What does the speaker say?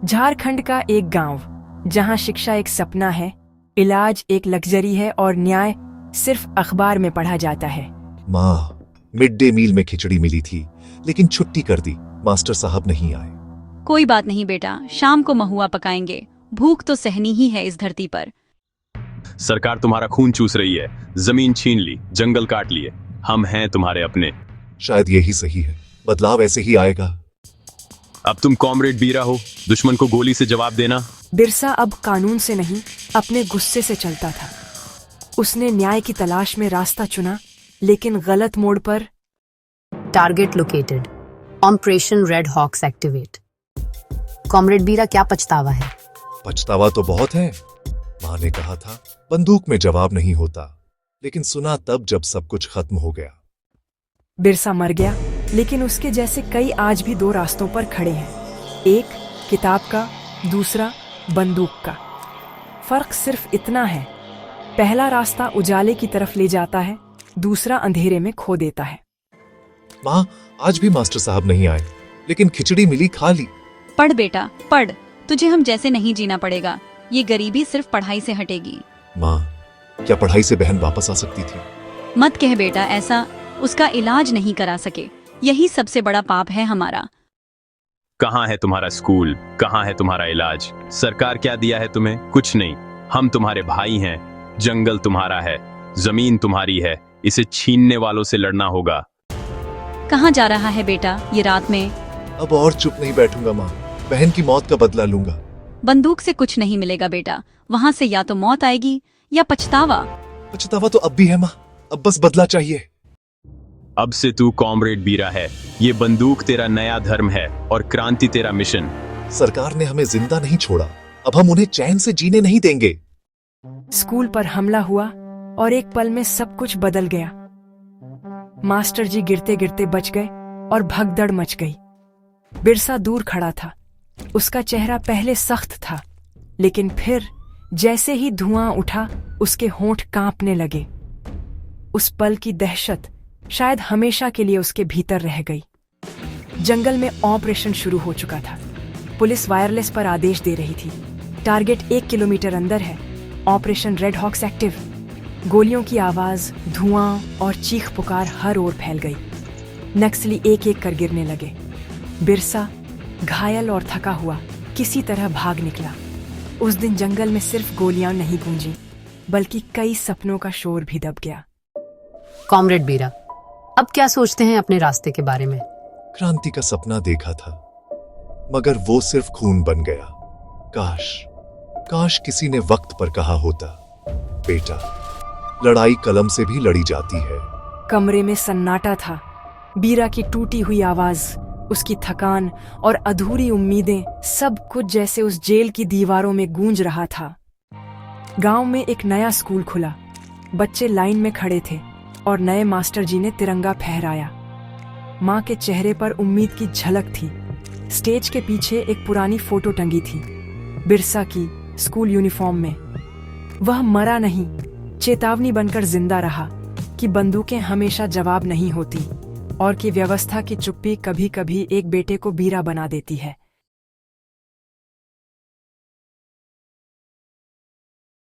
झारखंड का एक गांव जहां शिक्षा एक सपना है, इलाज एक लग्जरी है और न्याय सिर्फ अखबार में पढ़ा जाता है। माँ, मिड डे मील में खिचड़ी मिली थी, लेकिन छुट्टी कर दी। मास्टर साहब नहीं आए। कोई बात नहीं बेटा, शाम को महुआ पकाएंगे। भूख तो सहनी ही है इस धरती पर। सरकार तुम्हारा खून चूस रही है, जमीन छीन ली, जंगल काट लिए। हम हैं तुम्हारे अपने। शायद यही सही है, बदलाव ऐसे ही आएगा। अब तुम कॉमरेड बीरा हो, दुश्मन को गोली से जवाब देना। बिरसा अब कानून से नहीं, अपने गुस्से से चलता था। उसने न्याय की तलाश में रास्ता चुना, लेकिन गलत मोड़ पर। Target located. Operation red hawks activate. Comrade Bira, क्या पछतावा है? पछतावा तो बहुत है। माँ ने कहा था बंदूक में जवाब नहीं होता, लेकिन सुना तब जब सब कुछ खत्म हो गया। बिरसा मर गया, लेकिन उसके जैसे कई आज भी दो रास्तों पर खड़े हैं। एक किताब का, दूसरा बंदूक का। फर्क सिर्फ इतना है, पहला रास्ता उजाले की तरफ ले जाता है, दूसरा अंधेरे में खो देता है। माँ, आज भी मास्टर साहब नहीं आए, लेकिन खिचड़ी मिली, खा ली। पढ़ बेटा पढ़, तुझे हम जैसे नहीं जीना पड़ेगा। ये गरीबी सिर्फ पढ़ाई से हटेगी। माँ, क्या पढ़ाई से बहन वापस आ सकती थी? मत कह बेटा ऐसा, उसका इलाज नहीं करा सके। यही सबसे बड़ा पाप है हमारा। कहाँ है तुम्हारा स्कूल, कहाँ है तुम्हारा इलाज? सरकार क्या दिया है तुम्हें? कुछ नहीं। हम तुम्हारे भाई हैं, जंगल तुम्हारा है, जमीन तुम्हारी है, इसे छीनने वालों से लड़ना होगा। कहाँ जा रहा है बेटा ये रात में? अब और चुप नहीं बैठूंगा माँ, बहन की मौत का बदला लूंगा। बंदूक से कुछ नहीं मिलेगा बेटा, वहाँ से या तो मौत आएगी या पछतावा। पछतावा तो अब भी है माँ, अब बस बदला चाहिए। अब से तू कॉमरेड बीरा है। ये बंदूक तेरा नया धर्म है और क्रांति तेरा मिशन। सरकार ने हमें जिंदा नहीं छोड़ा, अब हम उन्हें चैन से जीने नहीं देंगे। स्कूल पर हमला हुआ और एक पल में सब कुछ बदल गया। मास्टर जी गिरते गिरते बच गए और भगदड़ मच गई। बिरसा दूर खड़ा था। उसका चेहरा पहले सख्त था, लेकिन फिर जैसे ही धुआं उठा, उसके होंठ कांपने लगे। उस पल की दहशत शायद हमेशा के लिए उसके भीतर रह गई। जंगल में ऑपरेशन शुरू हो चुका था। पुलिस वायरलेस पर आदेश दे रही थी। टारगेट 1 किलोमीटर अंदर है। Operation red hawks active. गोलियों की आवाज, धुआं और चीख पुकार हर ओर फैल गई। नक्सली एक एक कर गिरने लगे। बिरसा घायल और थका हुआ किसी तरह भाग निकला। उस दिन जंगल में सिर्फ गोलियां नहीं गूंजी, बल्कि कई सपनों का शोर भी दब गया। कॉमरेड बीरा, अब क्या सोचते हैं अपने रास्ते के बारे में? क्रांति का सपना देखा था, मगर वो सिर्फ खून बन गया। काश किसी ने वक्त पर कहा होता, बेटा, लड़ाई कलम से भी लड़ी जाती है। कमरे में सन्नाटा था। बीरा की टूटी हुई आवाज, उसकी थकान और अधूरी उम्मीदें, सब कुछ जैसे उस जेल की दीवारों में गूंज रहा था। गांव में एक नया स्कूल खुला। बच्चे लाइन में खड़े थे और नए मास्टर जी ने तिरंगा फहराया। माँ के चेहरे पर उम्मीद की झलक थी। स्टेज के पीछे एक पुरानी फोटो टंगी थी, बिरसा की स्कूल यूनिफॉर्म में। वह मरा नहीं, चेतावनी बनकर जिंदा रहा कि बंदूकें हमेशा जवाब नहीं होती और कि व्यवस्था की चुप्पी कभी कभी एक बेटे को बीरा बना देती है।